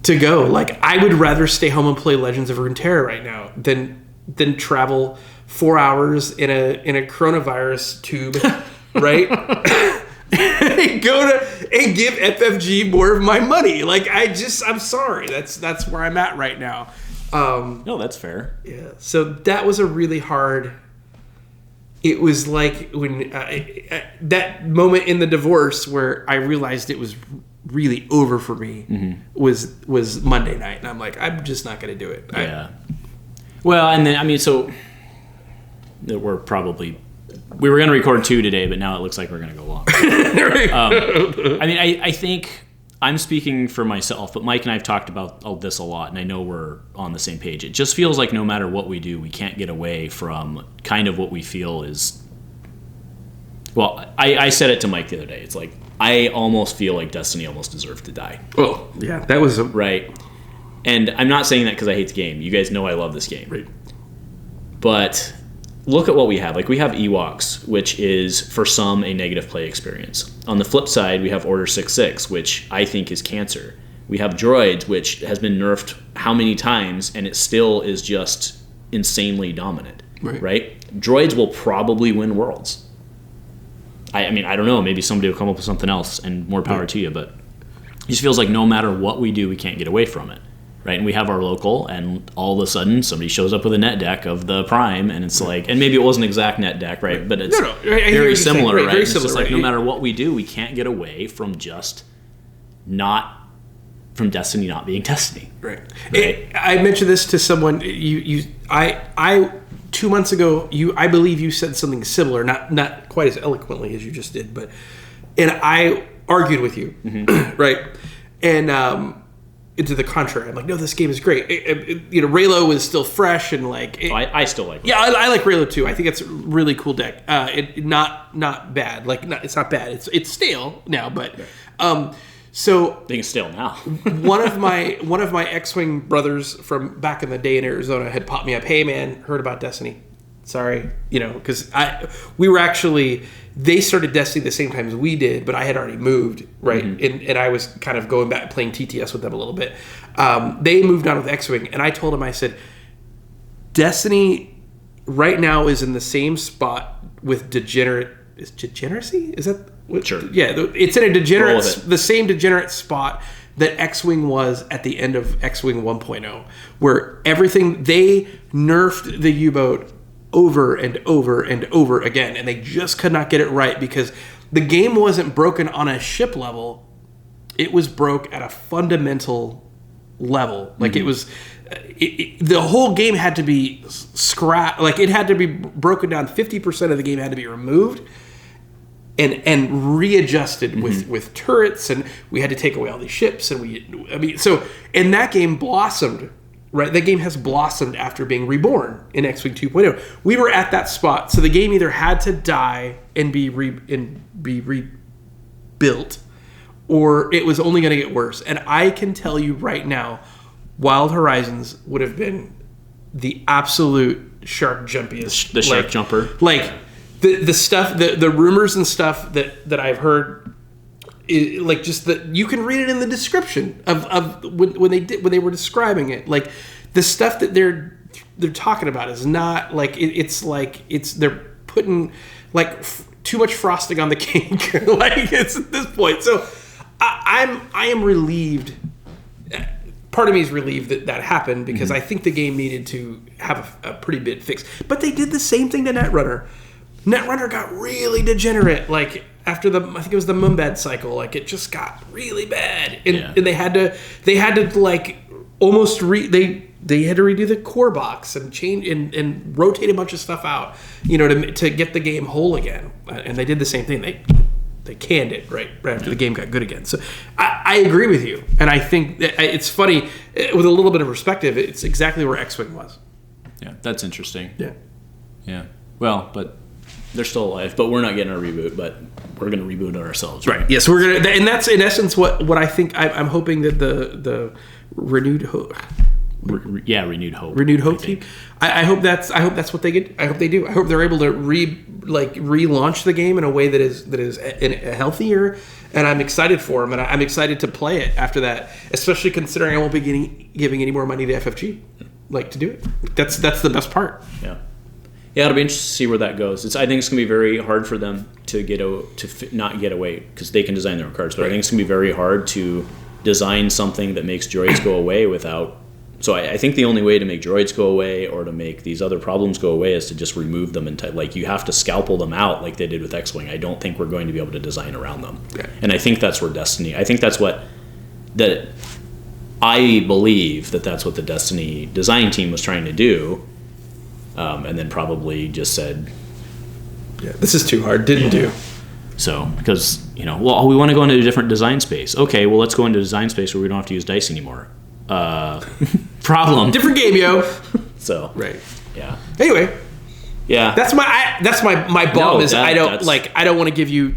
to go. Like, I would rather stay home and play Legends of Runeterra right now than travel 4 hours in a coronavirus tube, right? and give FFG more of my money. Like, I'm sorry. That's where I'm at right now. No, that's fair. Yeah. So that was a really hard. It was like when that moment in the divorce where I realized it was really over for me was Monday night, and I'm like, I'm just not going to do it. Yeah. Well, and then, I mean, so we were going to record 2 today, but now it looks like we're going to go long. I mean, I think I'm speaking for myself, but Mike and I have talked about all this a lot, and I know we're on the same page. It just feels like no matter what we do, we can't get away from kind of what we feel is... Well, I said it to Mike the other day. It's like, I almost feel like Destiny almost deserved to die. Oh, yeah, that was... Right. And I'm not saying that because I hate the game. You guys know I love this game. Right. But look at what we have. Like, we have Ewoks, which is, for some, a negative play experience. On the flip side, we have Order 66, which I think is cancer. We have Droids, which has been nerfed how many times, and it still is just insanely dominant. Right? Droids will probably win Worlds. I mean, I don't know. Maybe somebody will come up with something else, and more power to you, but it just feels like no matter what we do, we can't get away from it. Right, and we have our local, and all of a sudden somebody shows up with a net deck of the Prime, and it's like, and maybe it wasn't an exact net deck, right? But it's very similar, right? Very similar, it's just like no matter what we do, we can't get away from just from Destiny not being Destiny. Right. I mentioned this to someone. I 2 months ago, I believe you said something similar, not quite as eloquently as you just did, and I argued with you, right? And to the contrary, I'm like, no, this game is great. Raylo is still fresh and like. I still like it. Yeah, I like Raylo too. I think it's a really cool deck. Not bad. Like, it's not bad. It's stale now, but so. I think it's stale now. one of my X-Wing brothers from back in the day in Arizona had popped me up. Hey man, heard about Destiny? Sorry, because we were actually. They started Destiny the same time as we did, but I had already moved, right? Mm-hmm. And I was kind of going back playing TTS with them a little bit. They moved on with X-Wing, and I told them, I said, Destiny right now is in the same spot with degeneracy? Is that what? Sure. Yeah, it's in the same degenerate spot that X-Wing was at the end of X-Wing 1.0, where everything, they nerfed the U-boat over and over and over again, and they just could not get it right because the game wasn't broken on a ship level, it was broke at a fundamental level. Like it was the whole game had to be scrapped, like it had to be broken down. 50% of the game had to be removed and readjusted with turrets, and we had to take away all these ships, and and that game blossomed. Right, that game has blossomed after being reborn in X-Wing 2.0. We were at that spot, so the game either had to die and be rebuilt, or it was only going to get worse. And I can tell you right now, Wild Horizons would have been the absolute shark jumpiest. The shark jumper. Like the stuff, the rumors and stuff that I've heard. Like just that you can read it in the description of when they were describing it. Like the stuff that they're talking about is not like they're putting like too much frosting on the cake. Like it's at this point. So I am relieved. Part of me is relieved that happened because I think the game needed to have a pretty big fix. But they did the same thing to Netrunner. Netrunner got really degenerate. Like. After I think it was the Mumbad cycle, like it just got really bad, and they had to like almost they had to redo the core box and change and rotate a bunch of stuff out, to get the game whole again. And they did the same thing. They canned it right after the game got good again. So I agree with you, and I think that it's funny with a little bit of perspective. It's exactly where X-Wing was. Yeah, that's interesting. Yeah. Well, but. They're still alive, but we're not getting a reboot. But we're going to reboot it ourselves, right? Yes, we're going to, and that's in essence what I think. I'm hoping that the renewed hope. Renewed hope. Renewed hope team. I hope that's what they get. I hope they do. I hope they're able to relaunch the game in a way that is healthier. And I'm excited for them, and I'm excited to play it after that. Especially considering I won't be giving any more money to FFG, to do it. That's the best part. Yeah, it'll be interesting to see where that goes. I think it's going to be very hard for them to not get away because they can design their own cards. But I think it's going to be very hard to design something that makes droids go away without. So I think the only way to make droids go away or to make these other problems go away is to just remove them and you have to scalpel them out like they did with X-Wing. I don't think we're going to be able to design around them. Okay. And I think that's where Destiny. I think that's what I believe that's what the Destiny design team was trying to do. and then probably just said, yeah, this is too hard. Didn't do. So, because, we want to go into a different design space. Okay, well, let's go into a design space where we don't have to use dice anymore. Problem. Different game, yo. So, right. Yeah. Anyway. Yeah. That's my bum is I don't want to give you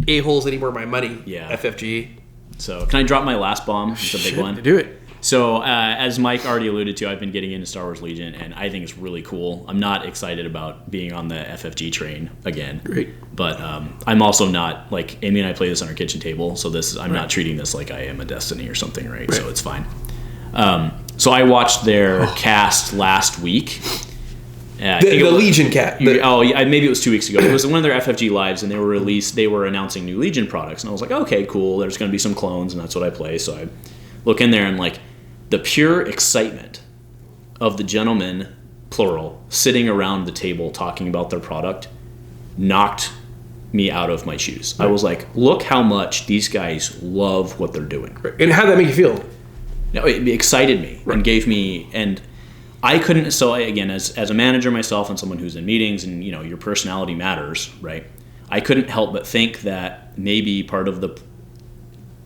a-holes anymore my money. Yeah. FFG. So, can I drop my last bomb? It's a big one. Do it. So, as Mike already alluded to, I've been getting into Star Wars Legion, and I think it's really cool. I'm not excited about being on the FFG train again. Great. But I'm also not, Amy and I play this on our kitchen table, so I'm not treating this like I am a Destiny or something, right? So it's fine. So I watched their cast last week. The Legion cat. Maybe it was 2 weeks ago. It was one of their FFG lives, and they were announcing new Legion products, and I was like, okay, cool. There's going to be some clones, and that's what I play. So I look in there, and the pure excitement of the gentlemen, plural, sitting around the table talking about their product knocked me out of my shoes. Right. I was like, look how much these guys love what they're doing. Right. And how did that make you feel? No, it excited me and gave me, and I couldn't, so again, as a manager myself and someone who's in meetings and, your personality matters, right? I couldn't help but think that maybe part of the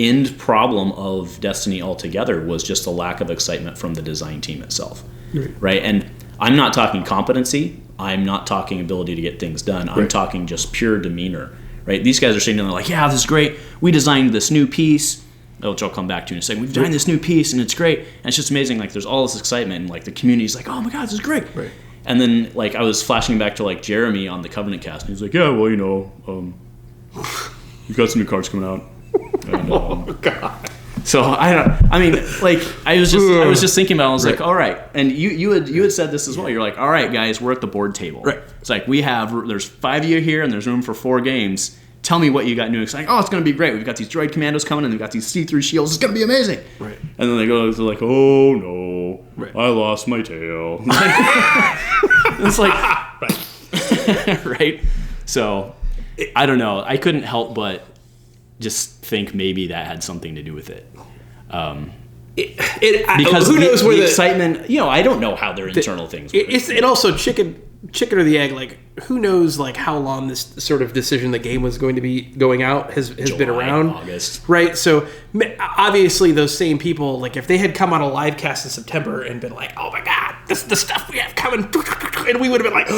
end problem of Destiny altogether was just a lack of excitement from the design team itself, right? And I'm not talking competency. I'm not talking ability to get things done. I'm talking just pure demeanor, right? These guys are sitting there like, yeah, this is great. We designed this new piece, which I'll come back to in a second. We've designed this new piece, and it's great. And it's just amazing. There's all this excitement, and the community's like, oh my God, this is great. Right. And then I was flashing back to Jeremy on the Covenant cast, and he's like, yeah, well, we've got some new cards coming out. And, oh God! So I was just thinking about it. I was like, all right. And you had said this as well. You're like, all right, guys, we're at the board table. Right. It's like there's 5 of you here, and there's room for 4 games. Tell me what you got new. It's like, oh, it's going to be great. We've got these droid commandos coming, and we've got these see-through shields. It's going to be amazing. Right. And then they're like, oh no, I lost my tail. It's like, right. So I don't know. I couldn't help but just think maybe that had something to do with it. Because who knows where the excitement, I don't know how their internal things work. And also chicken or the egg, who knows how long this sort of decision the game was going to be going out has July, been around. August. Right? So obviously those same people, if they had come on a live cast in September and been like, oh my God, this is the stuff we have coming, and we would have been like,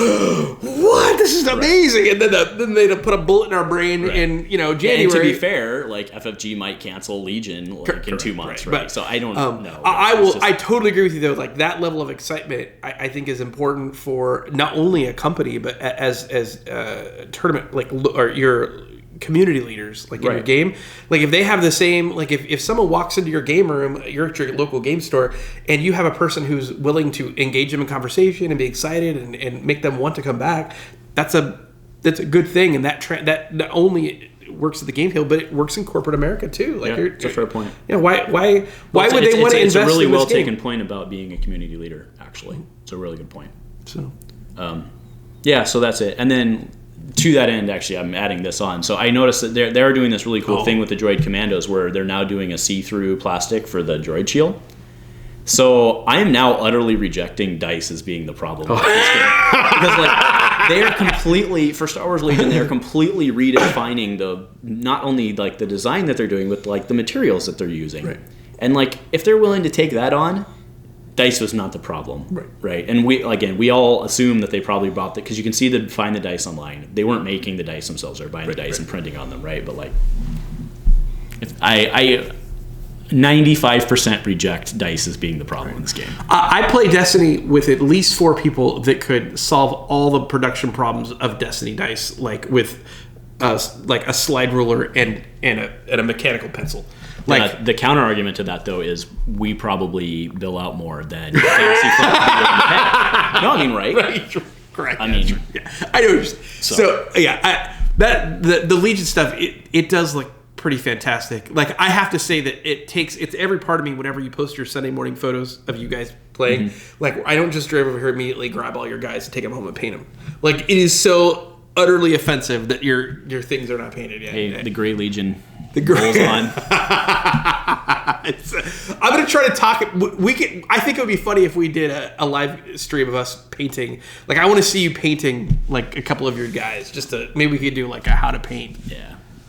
what? This is amazing. And then they'd have put a bullet in our brain in January. And to be fair, FFG might cancel Legion in 2 months, right? But, so I don't know. I totally agree with you though. That level of excitement I think is important for not only a company but as tournament or your community leaders in your game. If they have the same, if someone walks into your game room, you're at your local game store, and you have a person who's willing to engage them in conversation and be excited and make them want to come back, that's a good thing. And that not only works at the game field, but it works in corporate America too. It's a fair point. Yeah. Why would they want to invest in this game? It's a really well taken point about being a community leader. Actually, it's a really good point. So. So that's it. And then to that end, actually, I'm adding this on. So I noticed that they're doing this really cool thing with the droid commandos where they're now doing a see-through plastic for the droid shield. So I am now utterly rejecting dice as being the problem with this game. Because they are completely, for Star Wars Legion, they're completely redefining not only the design that they're doing, but the materials that they're using. Right. And if they're willing to take that on, dice was not the problem, right? And we all assume that they probably bought because you can find the dice online. They weren't making the dice themselves; they're buying the dice and printing on them, right? But I 95% reject dice as being the problem in this game. I play Destiny with at least 4 people that could solve all the production problems of Destiny dice, with a slide ruler and a mechanical pencil. The counter argument to that though is we probably bill out more than Fantasy Flight. No, I mean right. Correct. I mean, I know. So the Legion stuff it does look pretty fantastic. I have to say that it's every part of me whenever you post your Sunday morning photos of you guys playing. Mm-hmm. I don't just drive over here immediately, grab all your guys and take them home and paint them. It is so utterly offensive that your things are not painted yet. Hey, the Gray Legion rolls on. I'm gonna try to talk. I think it would be funny if we did a live stream of us painting. Like, I want to see you painting like a couple of your guys. Just to maybe we could do like a how to paint.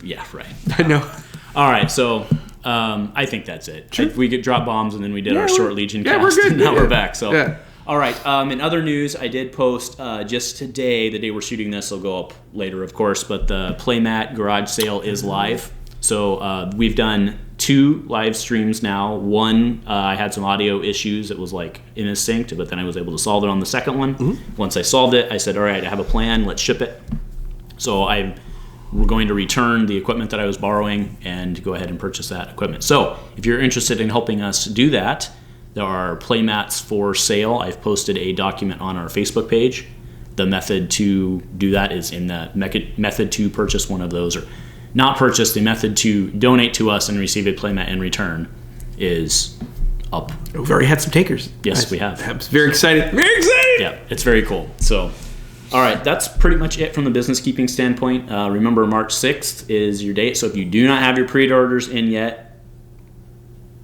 Yeah, right. I know. All right, so I think that's it. Sure. We get drop bombs, and then we did our short Legion cast. We're good. And now we're back. So. Yeah. All right. In other news, I did post just today, the day we're shooting this, will go up later, of course, but the Playmat garage sale is live. So we've done 2 live streams now. One, I had some audio issues. It was like insynced, but then I was able to solve it on the second one. Mm-hmm. Once I solved it, I said, all right, I have a plan. Let's ship it. So we're going to return the equipment that I was borrowing and go ahead and purchase that equipment. So if you're interested in helping us do that, there are playmats for sale. I've posted a document on our Facebook page. The method to do that is in the method to purchase one of those, or not purchase, the method to donate to us and receive a playmat in return is up. We've already had some takers. Yes, we have. I'm very excited. Very excited! Yeah, it's very cool. So, all right, that's pretty much it from the business keeping standpoint. Remember, March 6th is your date, so if you do not have your pre-orders in yet,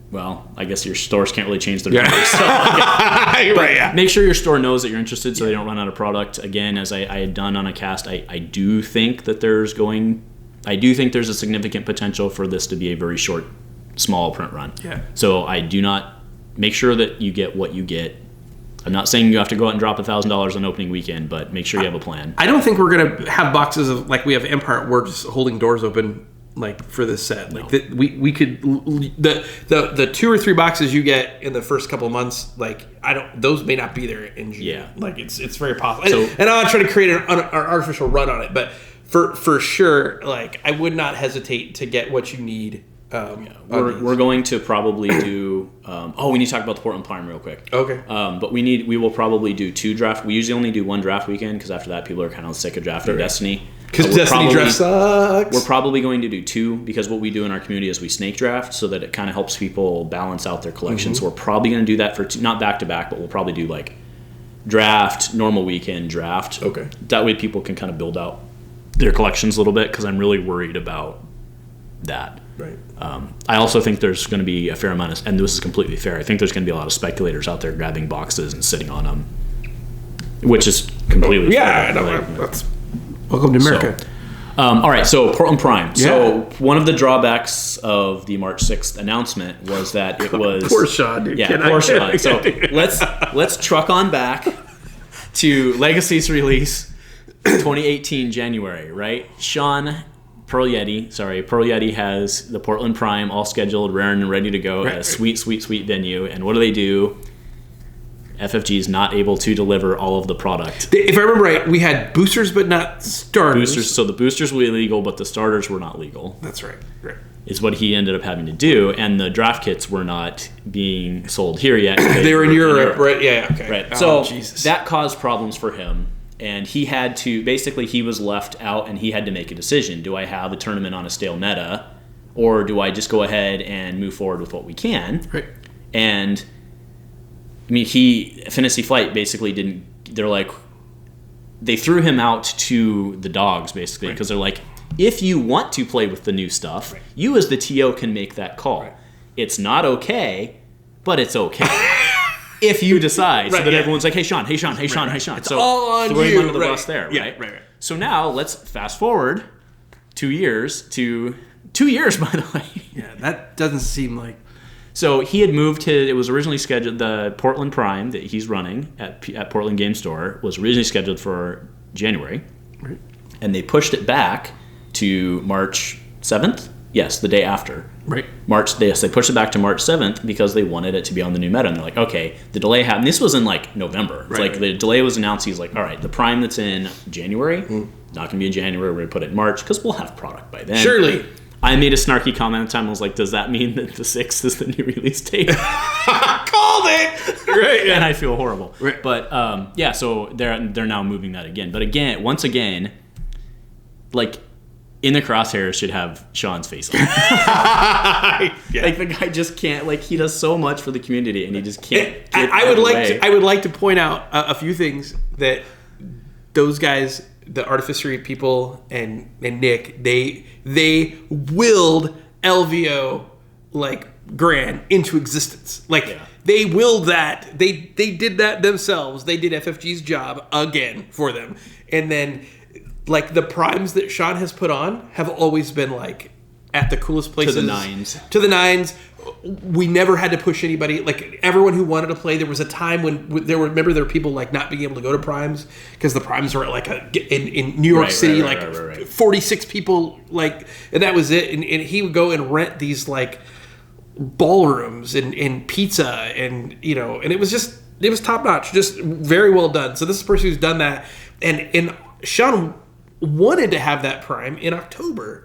well, I guess your stores can't really change their numbers. So, right, make sure your store knows that you're interested so they don't run out of product. Again, as I had done on a cast, I do think that there's a significant potential for this to be a very short, small print run. Yeah. So I do not, make sure that you get what you get. I'm not saying you have to go out and drop $1,000 on opening weekend, but make sure you have a plan. I don't think we're going to have boxes of, like we have Empire, we're just holding doors open like for this set. Like we could, the 2 or 3 boxes you get in the first couple of months, like those may not be there in June. Yeah. Like it's very possible. So, and I'm not trying to create an artificial run on it, but for sure, like I would not hesitate to get what you need. We're going to probably do. We need to talk about the Portland Prime real quick. Okay. But we will probably do 2 draft. We usually only do 1 draft weekend because after that people are kind of sick of drafting Destiny. Because Destiny draft sucks. We're probably going to do 2 because what we do in our community is we snake draft so that it kind of helps people balance out their collection. Mm-hmm. So we're probably going to do that for 2, not back to back, but we'll probably do like draft, normal weekend, draft. Okay. That way people can kind of build out their collections a little bit because I'm really worried about that. Right. I also think there's going to be a fair amount of, and this is completely fair, I think there's going to be a lot of speculators out there grabbing boxes and sitting on them, which is completely fair. That's welcome to America. So, all right, so Portland Prime. Yeah. So one of the drawbacks of the March 6th announcement was that it was... Poor Sean, dude. Yeah, poor Sean. So let's truck on back to Legacy's release 2018 January, right? Sean... Pearl Yeti has the Portland Prime all scheduled, raring and ready to go at a sweet venue. And what do? FFG is not able to deliver all of the product. If I remember right, we had boosters but not starters. So the boosters were illegal, but the starters were not legal. That's right. Is what he ended up having to do. And the draft kits were not being sold here yet. They were in Europe, right? Yeah, okay. Right. So that caused problems for him. And he had to, basically he was left out and he had to make a decision. Do I have a tournament on a stale meta or do I just go ahead and move forward with what we can? Right. And I mean, Fantasy Flight basically they threw him out to the dogs basically because they're like, if you want to play with the new stuff, you as the TO can make that call. Right. It's not okay, but it's okay. If you decide, so that everyone's like, hey Sean. It's so all on throw you. Him under the bus there, right? Right. So now let's fast forward 2 years to 2 years, by the way. Yeah, that doesn't seem like. So he had moved it was originally scheduled, the Portland Prime that he's running at Portland Game Store was originally scheduled for January. Right. And they pushed it back to March 7th. Yes, the day after. Right. They pushed it back to March 7th because they wanted it to be on the new meta. And they're like, okay, the delay happened. This was in like November. The delay was announced. He's like, all right, the Prime that's in January, not going to be in January. We're going to put it in March because we'll have product by then. Surely. I made a snarky comment at the time. I was like, does that mean that the 6th is the new release date? Called it! Right. Yeah. And I feel horrible. Right. But so they're now moving that again. But once again, like, in the crosshairs should have Sean's face on it. Like the guy just can't. Like he does so much for the community, and he just can't. I would like to point out a few things that those guys, the Artificery people, and Nick, they willed LVO like grand into existence. Like they willed that. They did that themselves. They did FFG's job again for them. And then like the primes that Sean has put on have always been like at the coolest places. To the nines. We never had to push anybody. Like everyone who wanted to play, there was a time when there were people like not being able to go to primes because the primes were at like in New York City, 46 people, like, and that was it. And he would go and rent these like ballrooms and pizza and and it was top notch, just very well done. So this is a person who's done that, and Sean wanted to have that prime in October.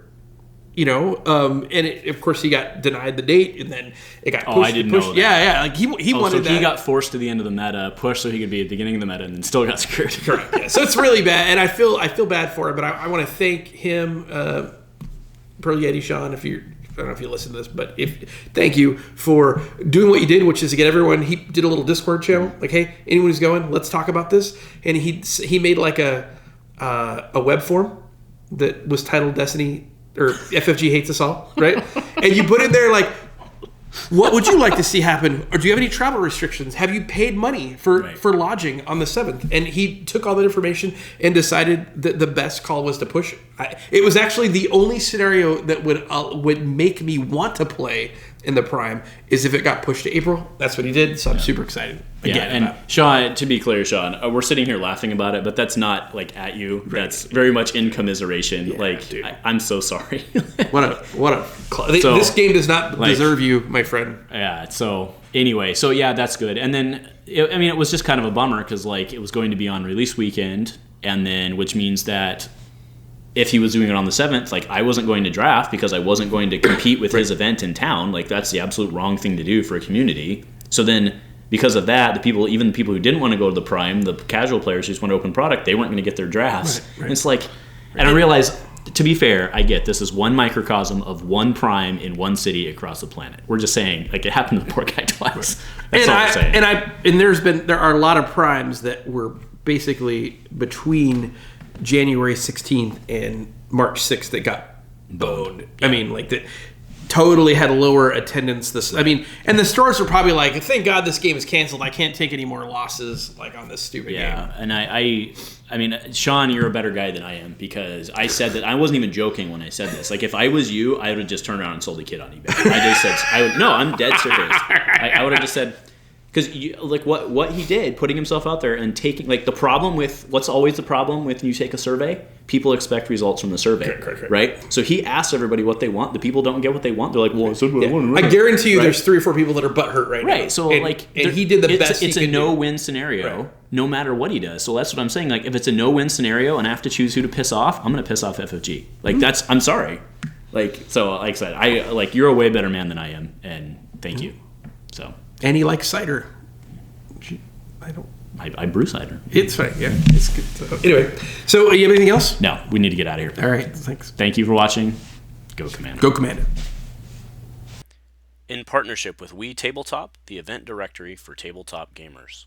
And of course he got denied the date, and then it got pushed. I didn't know that. Yeah. Like he wanted so he got forced to the end of the meta, pushed so he could be at the beginning of the meta, and then still got screwed. Correct. Yeah. So it's really bad, and I feel bad for him, but I want to thank him, Pearl Yeti Sean, I don't know if you listen to this, but thank you for doing what you did, which is to get everyone. He did a little Discord channel, like, hey, anyone who's going, let's talk about this, and he made like a web form that was titled Destiny. Or FFG hates us all, right? And you put in there like, what would you like to see happen? Or do you have any travel restrictions? Have you paid money for lodging on the 7th? And he took all that information and decided that the best call was to push. It was actually the only scenario that would make me want to play in the prime is if it got pushed to April. That's what he did, so I'm super excited. And Sean, to be clear, Sean, we're sitting here laughing about it, but that's not like at you. Right. That's very much in commiseration. Yeah, I'm so sorry. This game does not deserve you, my friend. Yeah. So anyway, that's good. And then it was just kind of a bummer because like it was going to be on release weekend, and then which means that if he was doing it on the 7th, like I wasn't going to draft because I wasn't going to compete with his event in town. Like that's the absolute wrong thing to do for a community. So then because of that, even the people who didn't want to go to the prime, the casual players who just want to open product, they weren't going to get their drafts. Right. It's like, and I realized, to be fair, I get this is one microcosm of one prime in one city across the planet. We're just saying, like, it happened to the poor guy twice. That's all I'm saying. And there are a lot of primes that were basically between January 16th and March 6th that got boned. Yeah. I mean, like that totally had lower attendance. And the stores were probably like, thank God this game is canceled. I can't take any more losses like on this stupid game. Yeah, and I mean, Sean, you're a better guy than I am because I said that I wasn't even joking when I said this. Like, if I was you, I would have just turned around and sold the kid on eBay. I'm dead serious. I would have just said. Because like what he did, putting himself out there and taking like what's always the problem with when you take a survey? People expect results from the survey, correct. Right? So he asked everybody what they want. The people don't get what they want. They're like, well, I said what I want. I guarantee you, there's 3 or 4 people that are butthurt right now. Right. So and he did the best. It's a no-win scenario, no matter what he does. So that's what I'm saying. Like, if it's a no-win scenario and I have to choose who to piss off, I'm going to piss off FFG. Like I'm sorry. Like I said, you're a way better man than I am, and thank you. So. And he likes cider. I brew cider. It's fine, yeah. It's good. So, anyway, so you have anything else? No, we need to get out of here. All right, thanks. Thank you for watching. Go Commando. Go Commando. In partnership with We Tabletop, the event directory for tabletop gamers.